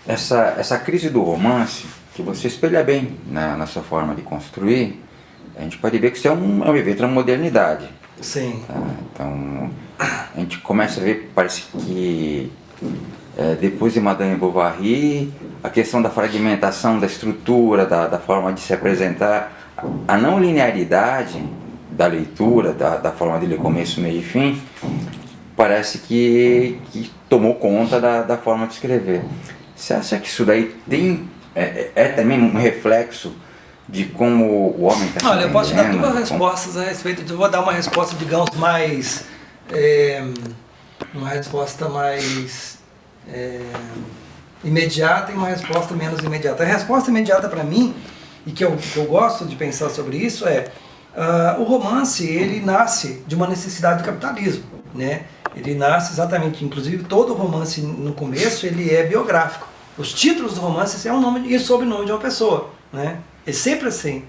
Essa crise do romance, que você espelha bem na sua forma de construir, a gente pode ver que isso é um evento da modernidade. Sim. Tá? Então, a gente começa a ver, parece que depois de Madame Bovary, a questão da fragmentação, da estrutura, da forma de se apresentar, a não linearidade da leitura, da forma de ler começo, meio e fim, parece que tomou conta da forma de escrever. Você acha que isso daí é também um reflexo de como o homem está se Olha, eu posso te dar entendendo? duas respostas a respeito. Eu vou dar uma resposta, digamos, mais... uma resposta mais imediata e uma resposta menos imediata. A resposta imediata para mim, e que eu gosto de pensar sobre isso, o romance, ele nasce de uma necessidade do capitalismo, né? Ele nasce exatamente, inclusive todo romance no começo, ele é biográfico. Os títulos do romance é um nome e sobrenome de uma pessoa, né? É sempre assim.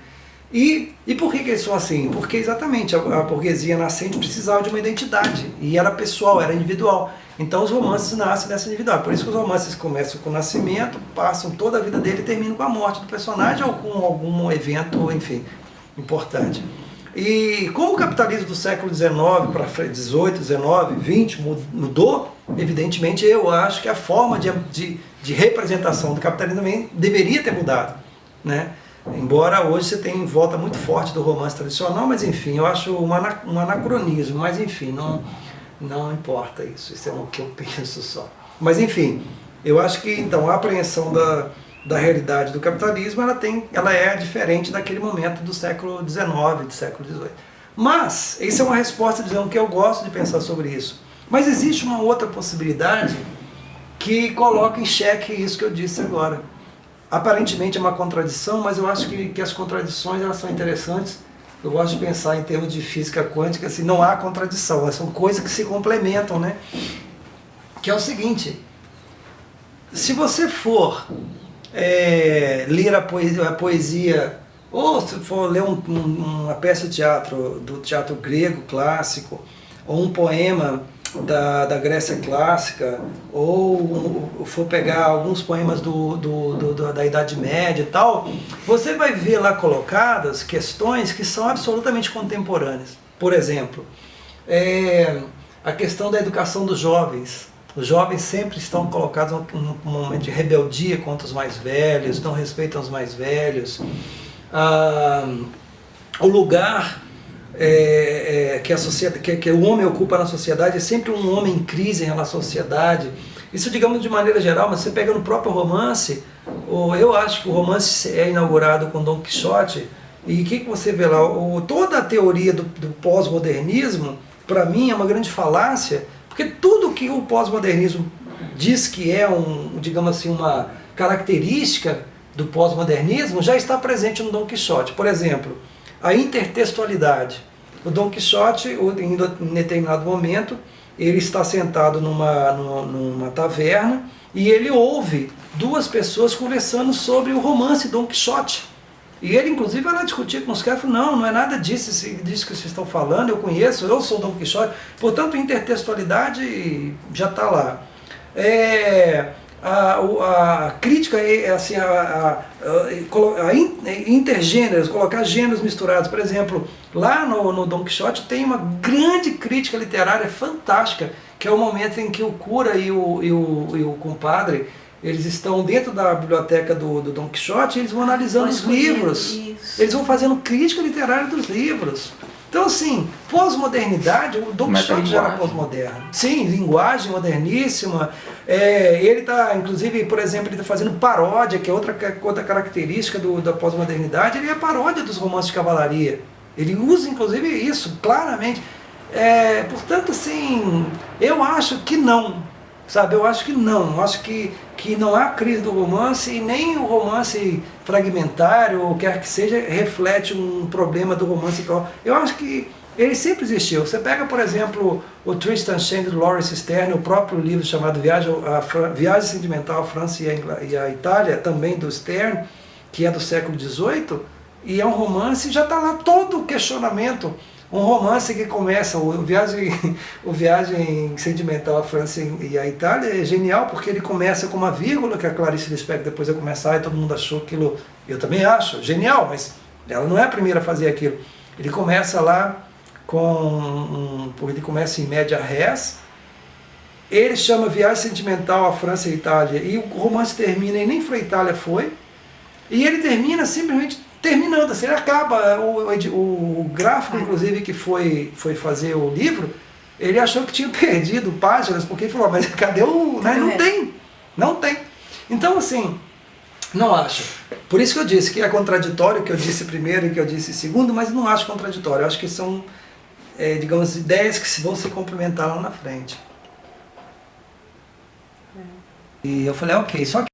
E por que eles são assim? Porque exatamente a burguesia nascente precisava de uma identidade, e era pessoal, era individual. Então os romances nascem dessa individual. Por isso que os romances começam com o nascimento, passam toda a vida dele e terminam com a morte do personagem ou com algum evento, enfim, importante. E como o capitalismo do século XIX para XVIII, XIX, XX mudou, evidentemente eu acho que a forma de representação do capitalismo também deveria ter mudado, né? Embora hoje você tenha em volta muito forte do romance tradicional, mas enfim, eu acho um anacronismo, mas enfim, não importa isso é o que eu penso só. Mas enfim, eu acho que então a apreensão da realidade do capitalismo, ela é diferente daquele momento do século XIX, do século XVIII. Mas, isso é uma resposta dizendo que eu gosto de pensar sobre isso. Mas existe uma outra possibilidade que coloca em xeque isso que eu disse agora. Aparentemente é uma contradição, mas eu acho que as contradições elas são interessantes. Eu gosto de pensar em termos de física quântica, assim, não há contradição, são coisas que se complementam, né? Que é o seguinte, se você for ler a poesia, ou se for ler uma peça de teatro, do teatro grego clássico, ou um poema da Grécia clássica, ou for pegar alguns poemas da Idade Média e tal, você vai ver lá colocadas questões que são absolutamente contemporâneas. Por exemplo, a questão da educação dos jovens. Os jovens sempre estão colocados num momento de rebeldia contra os mais velhos, não respeitam os mais velhos. O lugar que o homem ocupa na sociedade é sempre um homem em crise em relação à sociedade. Isso, digamos, de maneira geral, mas você pega no próprio romance, eu acho que o romance é inaugurado com Dom Quixote, e o que você vê lá? Toda a teoria do pós-modernismo, para mim, é uma grande falácia, porque tudo que o pós-modernismo diz que é digamos assim, uma característica do pós-modernismo já está presente no Dom Quixote. Por exemplo, a intertextualidade. O Dom Quixote, em determinado momento, ele está sentado numa taverna e ele ouve duas pessoas conversando sobre o romance Dom Quixote. E ele, inclusive, vai lá discutir com os caras, falou, não é nada disso que vocês estão falando, eu conheço, eu sou Dom Quixote. Portanto, intertextualidade já está lá. A crítica é assim, intergêneros, colocar gêneros misturados. Por exemplo, lá no Dom Quixote tem uma grande crítica literária fantástica, que é o momento em que o cura e o compadre, eles estão dentro da biblioteca do Dom Quixote e eles vão analisando os livros. Isso. Eles vão fazendo crítica literária dos livros. Então, assim, pós-modernidade, o Dom Quixote já era pós-moderno. Sim, linguagem moderníssima. Ele está, inclusive, por exemplo, ele está fazendo paródia, que é outra característica da pós-modernidade, ele é a paródia dos romances de cavalaria. Ele usa, inclusive, isso claramente. Portanto, assim, eu acho que não. Sabe, eu acho que não. Eu acho que não há crise do romance e nem o romance fragmentário, ou quer que seja, reflete um problema do romance. Eu acho que ele sempre existiu. Você pega, por exemplo, o Tristan Shandy do Lawrence Stern, o próprio livro chamado Viagem Sentimental à França e à Itália, também do Stern, que é do século XVIII, e é um romance, já está lá todo o questionamento Um romance que começa, o Viagem Sentimental à França e à Itália é genial, porque ele começa com uma vírgula, que a Clarice Lispector depois vai começar, e todo mundo achou aquilo, eu também acho, genial, mas ela não é a primeira a fazer aquilo. Ele começa lá ele começa em média res, ele chama Viagem Sentimental à França e Itália, e o romance termina, e nem para a Itália foi, e ele termina simplesmente terminando, assim, ele acaba, o gráfico, inclusive, que foi fazer o livro, ele achou que tinha perdido páginas, porque ele falou, mas cadê o... Né? Não tem. Então, assim, não acho. Por isso que eu disse que é contraditório, que eu disse primeiro e que eu disse segundo, mas não acho contraditório. Eu acho que são, digamos, ideias que vão se complementar lá na frente. E eu falei, ok, só que